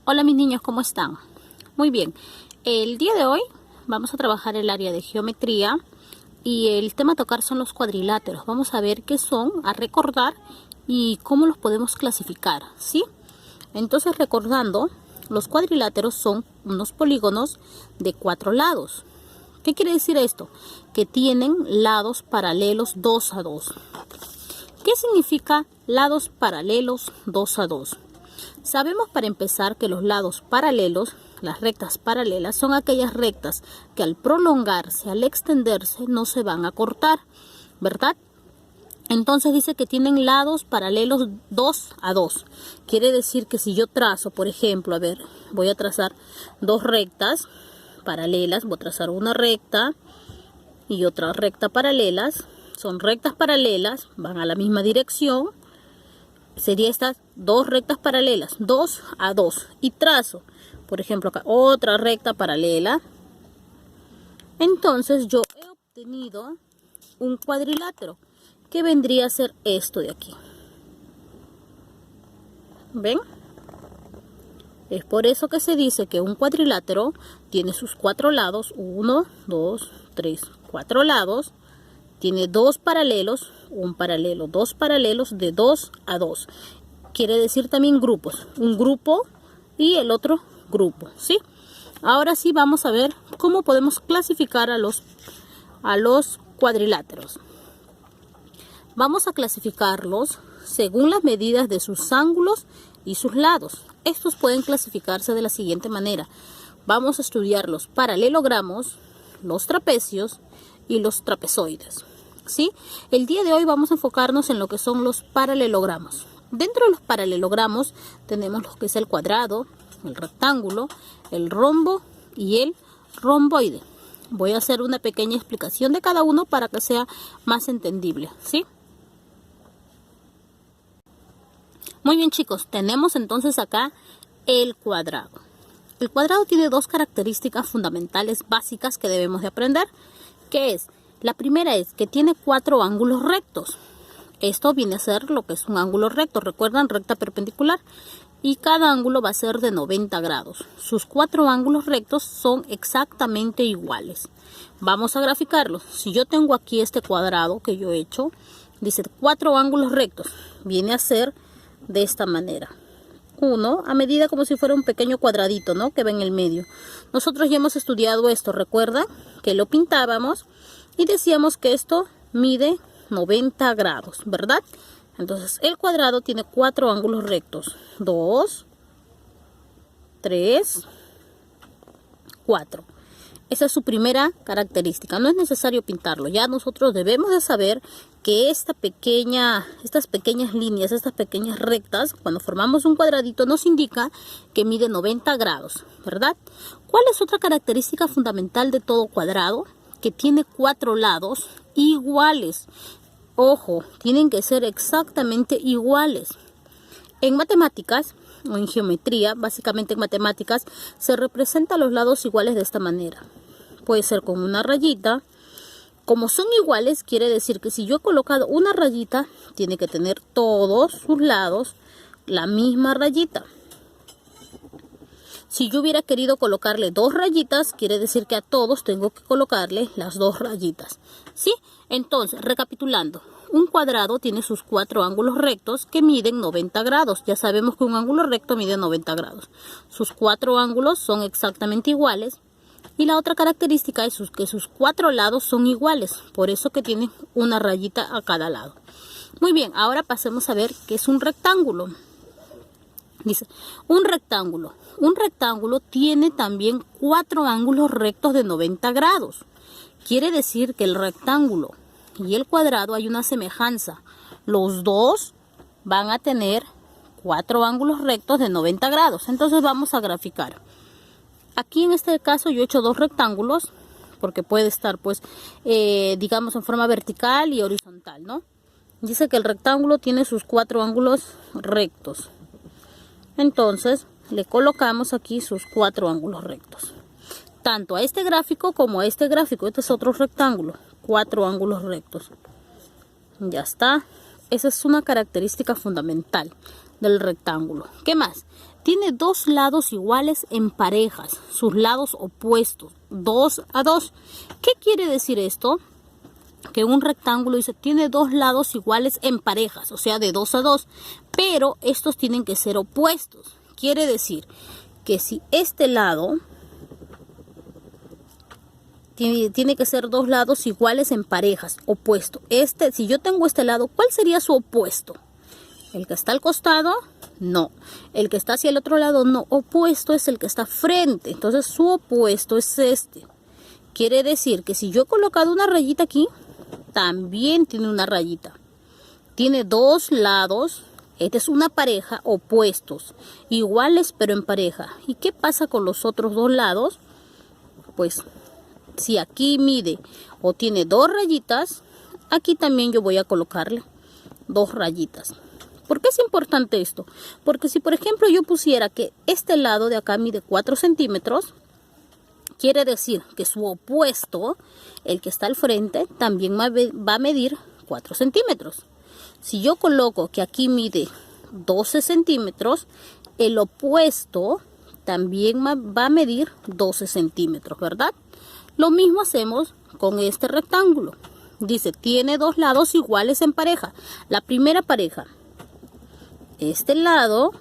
Hola mis niños, ¿cómo están? Muy bien, el día de hoy vamos a trabajar el área de geometría y el tema a tocar son los cuadriláteros. Vamos a ver qué son, a recordar y cómo los podemos clasificar, ¿sí? Entonces, recordando, los cuadriláteros son unos polígonos de 4 lados. ¿Qué quiere decir esto? Que tienen lados paralelos 2 a 2. ¿Qué significa lados paralelos 2 a 2? Sabemos para empezar que los lados paralelos, las rectas paralelas, son aquellas rectas que al prolongarse, al extenderse, no se van a cortar, ¿verdad? Entonces dice que tienen lados paralelos 2 a 2. Quiere decir que si yo trazo, por ejemplo, a ver, voy a trazar dos rectas paralelas, voy a trazar una recta y otra recta paralelas. Son rectas paralelas, van a la misma dirección. Sería estas dos rectas paralelas, 2 a 2. Y trazo, por ejemplo, acá otra recta paralela. Entonces yo he obtenido un cuadrilátero, que vendría a ser esto de aquí. ¿Ven? Es por eso que se dice que un cuadrilátero tiene sus 4 lados, 1, 2, 3, 4 lados. Tiene dos paralelos, un paralelo, dos paralelos de 2 a 2. Quiere decir también grupos, un grupo y el otro grupo, ¿sí? Ahora sí vamos a ver cómo podemos clasificar a los cuadriláteros. Vamos a clasificarlos según las medidas de sus ángulos y sus lados. Estos pueden clasificarse de la siguiente manera. Vamos a estudiar los paralelogramos, los trapecios y los trapezoides, ¿sí? El día de hoy vamos a enfocarnos en lo que son los paralelogramos. Dentro de los paralelogramos tenemos lo que es el cuadrado, el rectángulo, el rombo y el romboide. Voy a hacer una pequeña explicación de cada uno para que sea más entendible, ¿sí? Muy bien, chicos, tenemos entonces acá el cuadrado. El cuadrado tiene dos características fundamentales básicas que debemos de aprender, que es, la primera es que tiene 4 ángulos rectos. Esto viene a ser lo que es un ángulo recto, recuerdan, recta perpendicular, y cada ángulo va a ser de 90 grados. Sus 4 ángulos rectos son exactamente iguales. Vamos a graficarlos. Si yo tengo aquí este cuadrado que yo he hecho, dice 4 ángulos rectos, viene a ser de esta manera. Uno a medida como si fuera un pequeño cuadradito, ¿no? Que va en el medio. Nosotros ya hemos estudiado esto, recuerda que lo pintábamos y decíamos que esto mide 90 grados, ¿verdad? Entonces el cuadrado tiene 4 ángulos rectos, 2, 3, 4. Esa es su primera característica. No es necesario pintarlo. Ya nosotros debemos de saber que estas pequeñas líneas, estas pequeñas rectas, cuando formamos un cuadradito, nos indica que mide 90 grados, ¿verdad? ¿Cuál es otra característica fundamental de todo cuadrado? Que tiene 4 lados iguales. Ojo, tienen que ser exactamente iguales. En matemáticas o en geometría, básicamente en matemáticas, se representan los lados iguales de esta manera. Puede ser con una rayita. Como son iguales, quiere decir que si yo he colocado una rayita, tiene que tener todos sus lados la misma rayita. Si yo hubiera querido colocarle 2 rayitas, quiere decir que a todos tengo que colocarle las 2 rayitas, ¿sí? Entonces, recapitulando, un cuadrado tiene sus 4 ángulos rectos que miden 90 grados. Ya sabemos que un ángulo recto mide 90 grados. Sus 4 ángulos son exactamente iguales. Y la otra característica es que sus 4 lados son iguales. Por eso que tienen una rayita a cada lado. Muy bien, ahora pasemos a ver qué es un rectángulo. Dice, un rectángulo. Un rectángulo tiene también 4 ángulos rectos de 90 grados. Quiere decir que el rectángulo y el cuadrado hay una semejanza. Los dos van a tener 4 ángulos rectos de 90 grados. Entonces vamos a graficar. Aquí en este caso yo he hecho 2 rectángulos, porque puede estar pues digamos en forma vertical y horizontal, ¿no? Dice que el rectángulo tiene sus 4 ángulos rectos. Entonces le colocamos aquí sus 4 ángulos rectos. Tanto a este gráfico como a este gráfico. Este es otro rectángulo. 4 ángulos rectos. Ya está. Esa es una característica fundamental del rectángulo. ¿Qué más? tiene dos lados iguales en parejas, sus lados opuestos, 2 a 2. ¿Qué quiere decir esto? Que un rectángulo dice tiene dos lados iguales en parejas, o sea, de 2 a 2, pero estos tienen que ser opuestos. Quiere decir que si este lado tiene que ser dos lados iguales en parejas, opuesto. Si yo tengo este lado, ¿cuál sería su opuesto? ¿El que está al costado? No. ¿El que está hacia el otro lado? No. Opuesto es el que está frente. Entonces su opuesto es este. Quiere decir que si yo he colocado una rayita aquí, también tiene una rayita. Tiene dos lados. Esta es una pareja, opuestos. Iguales pero en pareja. ¿Y qué pasa con los otros dos lados? Pues si aquí mide o tiene dos rayitas, aquí también yo voy a colocarle dos rayitas. ¿Por qué es importante esto? Porque si por ejemplo yo pusiera que este lado de acá mide 4 centímetros, quiere decir que su opuesto, el que está al frente, también va a medir 4 centímetros. Si yo coloco que aquí mide 12 centímetros, el opuesto también va a medir 12 centímetros, ¿verdad? Lo mismo hacemos con este rectángulo. Dice, tiene dos lados iguales en pareja. La primera pareja, este lado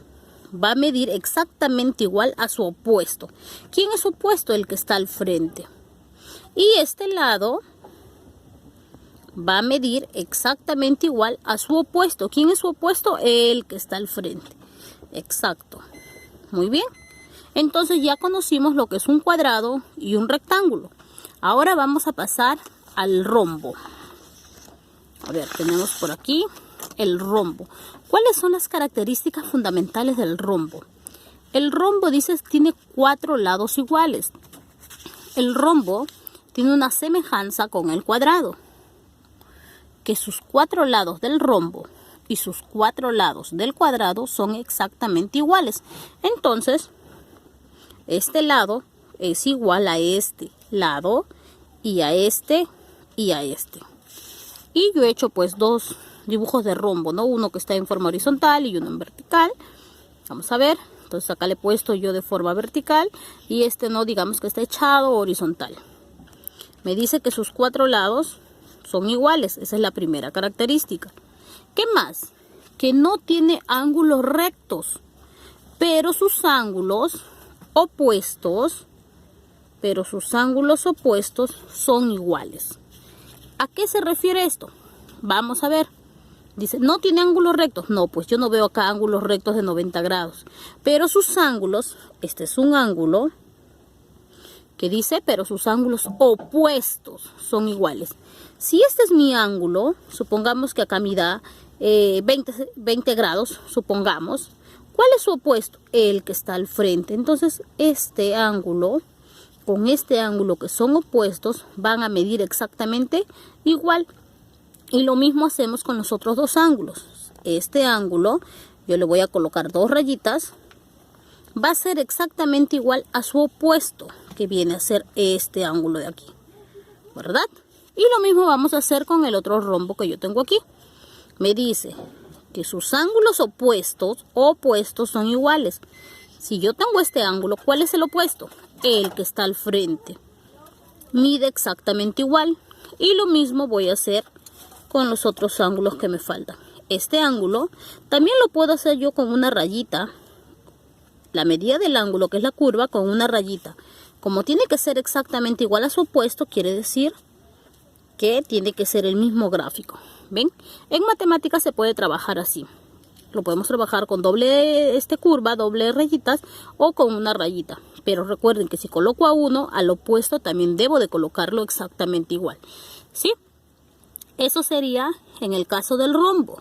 va a medir exactamente igual a su opuesto. ¿Quién es su opuesto? El que está al frente. Y este lado va a medir exactamente igual a su opuesto. ¿Quién es su opuesto? El que está al frente. Exacto. Muy bien. Entonces ya conocimos lo que es un cuadrado y un rectángulo. Ahora vamos a pasar al rombo. A ver, tenemos por aquí el rombo. ¿Cuáles son las características fundamentales del rombo? El rombo, dice, tiene 4 lados iguales. El rombo tiene una semejanza con el cuadrado. Que sus 4 lados del rombo y sus 4 lados del cuadrado son exactamente iguales. Entonces, este lado es igual a este lado y a este y a este. Y yo he hecho pues dos dibujos de rombo, ¿no? Uno que está en forma horizontal y uno en vertical. Vamos a ver. Entonces acá le he puesto yo de forma vertical y este no, digamos que está echado horizontal. Me dice que sus 4 lados son iguales. Esa es la primera característica. ¿Qué más? Que no tiene ángulos rectos, pero sus ángulos opuestos son iguales. ¿A qué se refiere esto? Vamos a ver. Dice, ¿no tiene ángulos rectos? No, pues yo no veo acá ángulos rectos de 90 grados. Pero sus ángulos, este es un ángulo que dice, pero sus ángulos opuestos son iguales. Si este es mi ángulo, supongamos que acá me da 20 grados, supongamos. ¿Cuál es su opuesto? El que está al frente. Entonces, este ángulo con este ángulo que son opuestos van a medir exactamente igual. Y lo mismo hacemos con los otros dos ángulos. Este ángulo, yo le voy a colocar dos rayitas, va a ser exactamente igual a su opuesto, que viene a ser este ángulo de aquí, ¿verdad? Y lo mismo vamos a hacer con el otro rombo que yo tengo aquí. Me dice que sus ángulos opuestos son iguales. Si yo tengo este ángulo, ¿cuál es el opuesto? El que está al frente. Mide exactamente igual. Y lo mismo voy a hacer con los otros ángulos que me faltan. Este ángulo también lo puedo hacer yo con una rayita. La medida del ángulo, que es la curva, con una rayita. Como tiene que ser exactamente igual a su opuesto, quiere decir que tiene que ser el mismo gráfico. ¿Ven? En matemáticas se puede trabajar así. Lo podemos trabajar con doble curva, doble rayitas o con una rayita. Pero recuerden que si coloco a uno, al opuesto también debo de colocarlo exactamente igual. ¿Sí? Eso sería en el caso del rombo.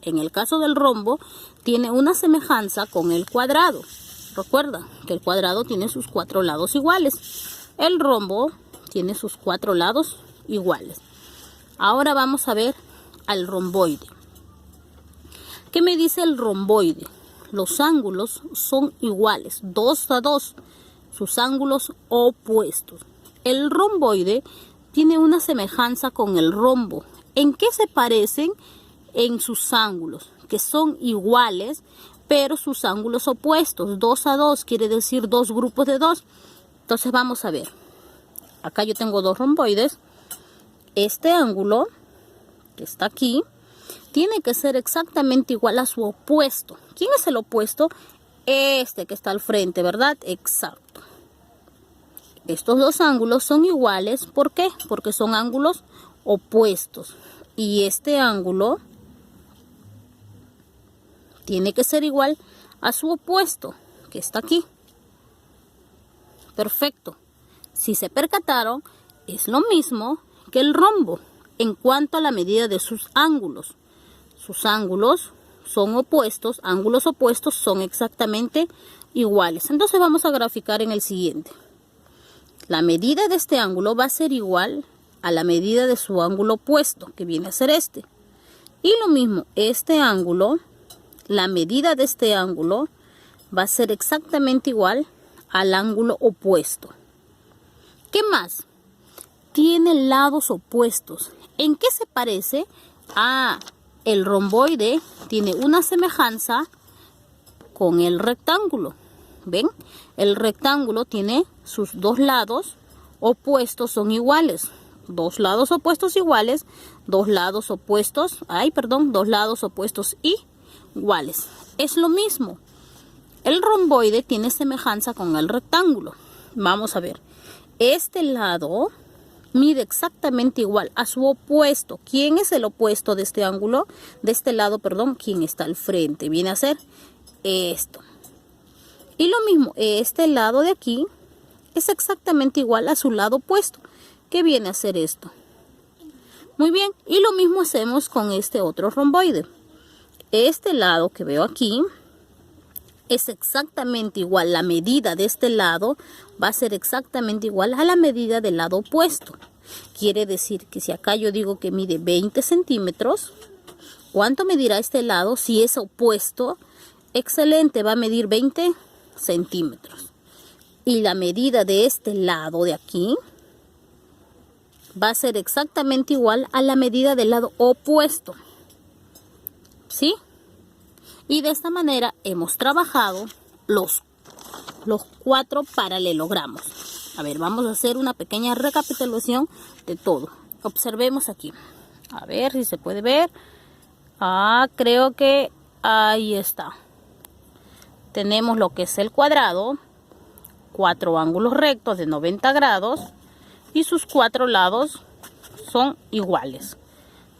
En el caso del rombo tiene una semejanza con el cuadrado. Recuerda que el cuadrado tiene sus 4 lados iguales. El rombo tiene sus 4 lados iguales. Ahora vamos a ver al romboide. ¿Qué me dice el romboide? Los ángulos son iguales, 2 a 2, sus ángulos opuestos. El romboide tiene una semejanza con el rombo. ¿En qué se parecen? En sus ángulos, que son iguales, pero sus ángulos opuestos, 2 a 2, quiere decir 2 grupos de 2. Entonces vamos a ver. Acá yo tengo 2 romboides. Este ángulo, que está aquí, tiene que ser exactamente igual a su opuesto. ¿Quién es el opuesto? Este que está al frente, ¿verdad? Exacto. Estos 2 ángulos son iguales. ¿Por qué? Porque son ángulos opuestos. Y este ángulo tiene que ser igual a su opuesto, que está aquí. Perfecto. Si se percataron, es lo mismo que el rombo en cuanto a la medida de sus ángulos. Sus ángulos son opuestos, ángulos opuestos son exactamente iguales. Entonces vamos a graficar en el siguiente. La medida de este ángulo va a ser igual a la medida de su ángulo opuesto, que viene a ser este. Y lo mismo, este ángulo, la medida de este ángulo va a ser exactamente igual al ángulo opuesto. ¿Qué más? Tiene lados opuestos. ¿En qué se parece? El romboide tiene una semejanza con el rectángulo. ¿Ven? El rectángulo tiene sus 2 lados opuestos, son iguales. 2 lados opuestos iguales, 2 lados opuestos, 2 lados opuestos iguales. Es lo mismo. El romboide tiene semejanza con el rectángulo. Vamos a ver. Este lado mide exactamente igual a su opuesto. ¿Quién es el opuesto de este ángulo? De este lado, perdón, ¿quién está al frente? Viene a ser esto. Y lo mismo, este lado de aquí es exactamente igual a su lado opuesto, que viene a ser esto. Muy bien, y lo mismo hacemos con este otro romboide. Este lado que veo aquí es exactamente igual, la medida de este lado va a ser exactamente igual a la medida del lado opuesto. Quiere decir que si acá yo digo que mide 20 centímetros, ¿cuánto medirá este lado si es opuesto? Excelente, va a medir 20 centímetros. Y la medida de este lado de aquí va a ser exactamente igual a la medida del lado opuesto. ¿Sí? Y de esta manera hemos trabajado los 4 paralelogramos. A ver, vamos a hacer una pequeña recapitulación de todo. Observemos aquí. A ver si se puede ver. Creo que ahí está. Tenemos lo que es el cuadrado, 4 ángulos rectos de 90 grados y sus 4 lados son iguales.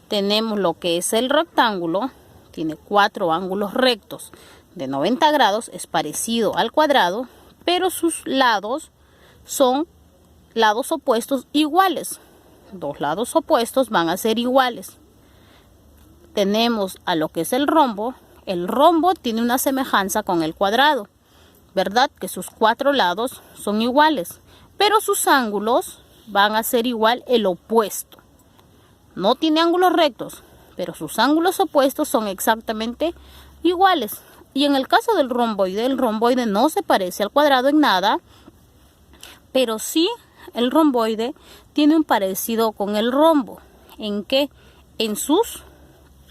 Tenemos lo que es el rectángulo, tiene 4 ángulos rectos de 90 grados, es parecido al cuadrado, pero sus lados son lados opuestos iguales. 2 lados opuestos van a ser iguales. Tenemos a lo que es el rombo. El rombo tiene una semejanza con el cuadrado, ¿verdad? Que sus 4 lados son iguales, pero sus ángulos van a ser igual el opuesto. No tiene ángulos rectos, pero sus ángulos opuestos son exactamente iguales. Y en el caso del romboide, el romboide no se parece al cuadrado en nada, pero sí el romboide tiene un parecido con el rombo. ¿En qué? En sus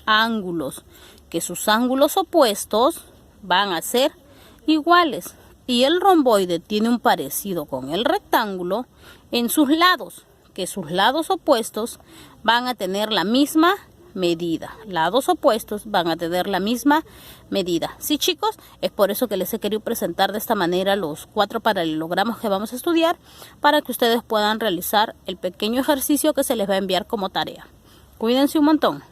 ángulos, que sus ángulos opuestos van a ser iguales. Y el romboide tiene un parecido con el rectángulo en sus lados, que sus lados opuestos van a tener la misma medida. Lados opuestos van a tener la misma medida. Sí, chicos, es por eso que les he querido presentar de esta manera los 4 paralelogramos que vamos a estudiar, para que ustedes puedan realizar el pequeño ejercicio que se les va a enviar como tarea. Cuídense un montón.